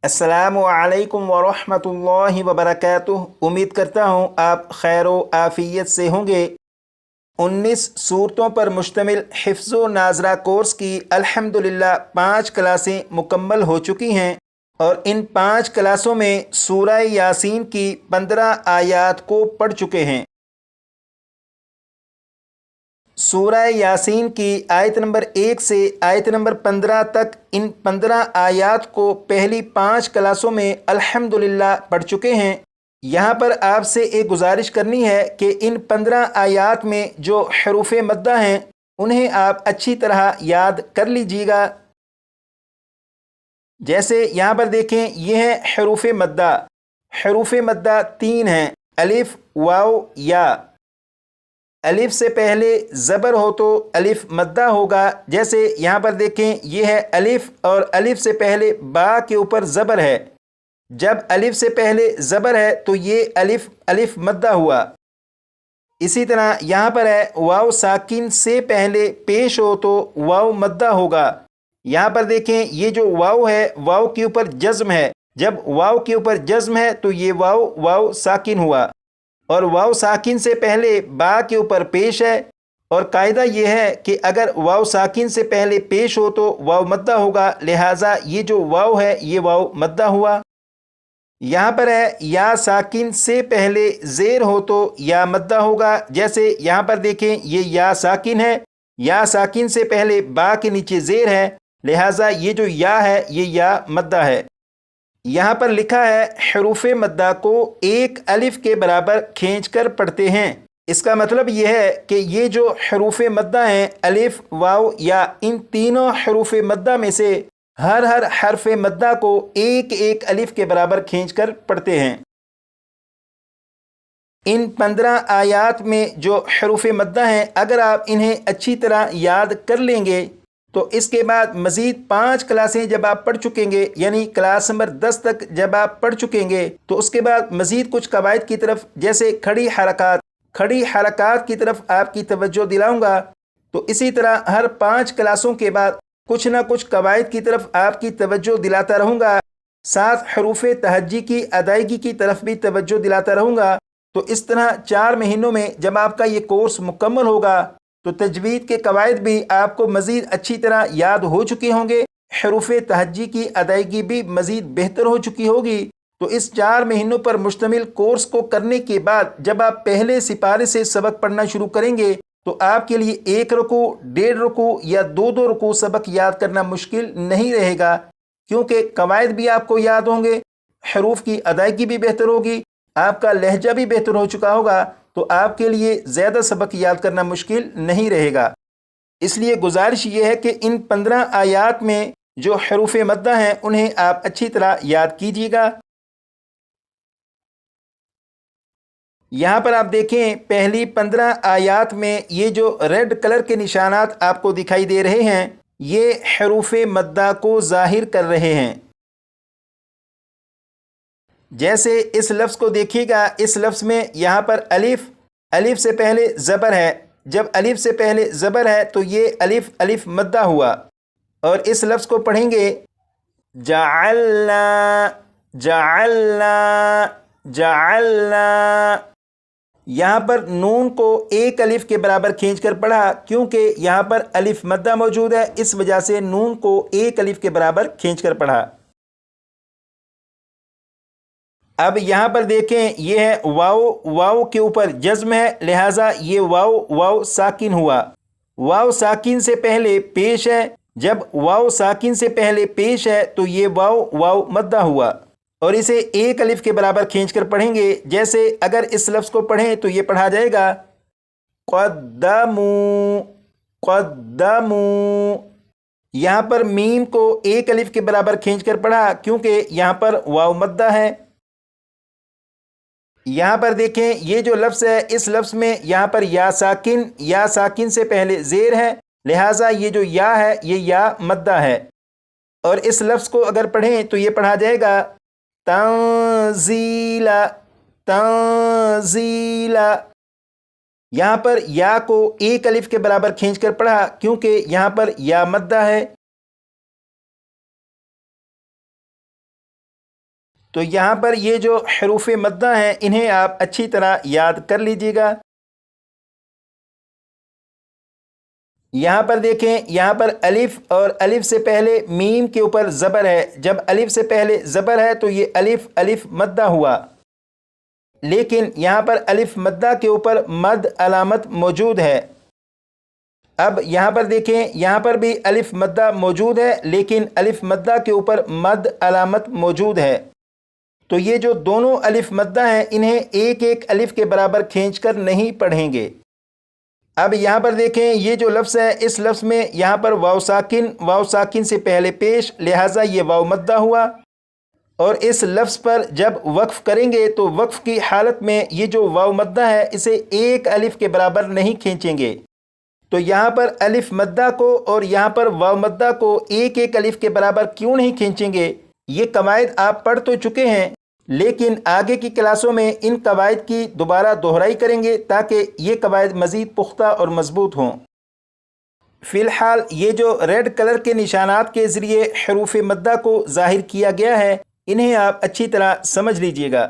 अस्सलामु अलैकुम वरहमतुल्लाहि वबरकातुह। उम्मीद करता हूँ आप खैर व आफ़ियत से होंगे। 19 सूरतों पर मुश्तमिल हिफ्ज़ व नाज़रा कोर्स की अल्हम्दुलिल्लाह 5 क्लासें मुकम्मल हो चुकी हैं और इन 5 क्लासों में सूरह यासीन की 15 आयात को पढ़ चुके हैं। सूरह यासीन की आयत नंबर 1 से आयत नंबर 15 तक इन 15 आयात को पहली 5 क्लासों में अल्हम्दुलिल्लाह पढ़ चुके हैं। यहाँ पर आपसे एक गुजारिश करनी है कि इन 15 आयात में जो हरूफ मद्दा हैं उन्हें आप अच्छी तरह याद कर लीजिएगा। जैसे यहाँ पर देखें, ये है हरूफ मद्दा। हरूफ मद्दा 3 हैं, अलिफ, वाव, या। अलिफ से पहले ज़बर हो तो अलिफ मद्दा होगा। जैसे यहाँ पर देखें, ये है अलिफ और अलिफ से पहले बा के ऊपर ज़बर है। जब अलिफ से पहले ज़बर है तो ये अलिफ अलिफ मद्दा हुआ। इसी तरह यहाँ पर है वाव साकिन से पहले पेश हो तो वाव मद्दा होगा। यहाँ पर देखें, ये जो वाव है वाव के ऊपर जज़्म है। जब वाव के ऊपर जज़्म है तो ये वाव वाव साकिन हुआ और वाव साकिन से पहले बा के ऊपर पेश है। और कायदा ये है कि अगर वाव साकिन से पहले पेश हो तो वाव मद्दा होगा, लिहाजा ये जो वाव है ये वाव मद्दा हुआ। यहाँ पर है या साकिन से पहले ज़ेर हो तो या मद्दा होगा। जैसे यहाँ पर देखें, ये या साकिन है, या साकिन से पहले बा के नीचे ज़ेर है, लिहाजा ये जो या है ये या मद्दा है। यहाँ पर लिखा है हरूफ मद्दा को एक अलिफ के बराबर खींचकर पढ़ते हैं। इसका मतलब ये है कि ये जो हरूफ मद्दा हैं, अलिफ, वाव, या, इन तीनों हरूफ मद्दा में से हर हर्फ मद्दा को एक एक अलिफ के बराबर खींचकर पढ़ते हैं। इन 15 आयात में जो हरूफ मद्दा हैं, अगर आप इन्हें अच्छी तरह याद कर लेंगे तो इसके बाद मज़ीद 5 क्लासें जब आप पढ़ चुकेंगे, यानी क्लास नंबर 10 तक जब आप पढ़ चुकेंगे, तो उसके बाद मज़ीद कुछ कवायद की तरफ, जैसे खड़ी हरकात की तरफ आपकी तवज्जो दिलाऊंगा। तो इसी तरह हर 5 क्लासों के बाद कुछ ना कुछ कवायद की तरफ आपकी तवज्जो दिलाता रहूँगा। साथ हरूफ तहज्जी की अदायगी की तरफ भी तवज्जो दिलाता रहूँगा। तो इस तरह 4 महीनों में जब आपका ये कोर्स मुकम्मल होगा तो तजवीद के कवायद भी आपको मज़ीद अच्छी तरह याद हो चुके होंगे, हरूफ तहज्जी की अदायगी भी मज़ीद बेहतर हो चुकी होगी। तो इस 4 महीनों पर मुश्तमिल कोर्स को करने के बाद जब आप पहले सिपारे से सबक पढ़ना शुरू करेंगे तो आपके लिए 1 रुकू, 1.5 रुकू या 2-2 रुकू सबक याद करना मुश्किल नहीं रहेगा, क्योंकि कवायद भी आपको याद होंगे, हरूफ की अदायगी भी बेहतर होगी, आपका लहजा भी बेहतर हो चुका होगा। तो आपके लिए ज़्यादा सबक याद करना मुश्किल नहीं रहेगा। इसलिए गुजारिश ये है कि इन 15 आयात में जो हरूफ मद्दा हैं उन्हें आप अच्छी तरह याद कीजिएगा। यहाँ पर आप देखें, पहली 15 आयात में ये जो रेड कलर के निशानात आपको दिखाई दे रहे हैं, ये हरूफ मद्दा को ज़ाहिर कर रहे हैं। जैसे इस लफ्ज़ को देखिएगा, इस लफ्ज़ में यहाँ पर अलिफ, अलिफ से पहले ज़बर है। जब अलिफ से पहले ज़बर है तो ये अलिफ अलिफ मद्दा हुआ। और इस लफ्ज़ को पढ़ेंगे जअलना, जअलना, जअलना। यहाँ पर नून को एक अलिफ के बराबर खींचकर पढ़ा, क्योंकि यहाँ पर अलिफ मद्दा मौजूद है, इस वजह से नून को एक अलिफ के बराबर खींचकर पढ़ा। अब यहाँ पर देखें, ये है वाव, वाव के ऊपर जज़्म है, लिहाजा ये वाव वाव साकिन हुआ। वाव साकिन से पहले पेश है। जब वाव साकिन से पहले पेश है तो ये वाव वाव मद्दा हुआ और इसे एक अलिफ के बराबर खींचकर पढ़ेंगे। जैसे अगर इस लफ्ज़ को पढ़ें तो ये पढ़ा जाएगा क़द्दमू, क़द्दमू। यहाँ पर मीम को एक अलिफ के बराबर खींचकर पढ़ा, क्योंकि यहाँ पर वाव मद्दा है। यहाँ पर देखें, ये जो लफ्ज़ है, इस लफ्ज़ में यहाँ पर या साकिन से पहले ज़ेर है, लिहाजा ये जो या है ये या मद्दा है। और इस लफ्ज़ को अगर पढ़ें तो ये पढ़ा जाएगा तंज़ीला, तंज़ीला। यहाँ पर या को एक अलिफ के बराबर खींचकर पढ़ा, क्योंकि यहाँ पर या मद्दा है। تو یہاں پر یہ جو حروف مدہ ہیں انہیں آپ اچھی طرح یاد کر لیجئے گا۔ یہاں پر دیکھیں، یہاں پر الف اور الف سے پہلے میم کے اوپر زبر ہے۔ جب الف سے پہلے زبر ہے تو یہ الف مدہ ہوا، لیکن یہاں پر الف مدہ کے اوپر مد علامت موجود ہے۔ اب یہاں پر دیکھیں، یہاں پر بھی الف مدہ موجود ہے، لیکن الف مدہ کے اوپر مد علامت موجود ہے۔ تو یہ جو دونوں الف مدہ ہیں انہیں ایک ایک الف کے برابر کھینچ کر نہیں پڑھیں گے۔ اب یہاں پر دیکھیں، یہ جو لفظ ہے اس لفظ میں یہاں پر واو ساکن سے پہلے پیش، لہٰذا یہ واو مدہ ہوا، اور اس لفظ پر جب وقف کریں گے تو وقف کی حالت میں یہ جو واو مدہ ہے اسے ایک الف کے برابر نہیں کھینچیں گے۔ تو یہاں پر الف مدہ کو اور یہاں پر واو مدہ کو ایک ایک الف کے برابر کیوں نہیں کھینچیں گے؟ یہ قواعد آپ پڑھ تو چکے ہیں، لیکن آگے کی کلاسوں میں ان قواعد کی دوبارہ دہرائی کریں گے تاکہ یہ قواعد مزید پختہ اور مضبوط ہوں۔ فی الحال یہ جو ریڈ کلر کے نشانات کے ذریعے حروف مدہ کو ظاہر کیا گیا ہے انہیں آپ اچھی طرح سمجھ لیجئے گا۔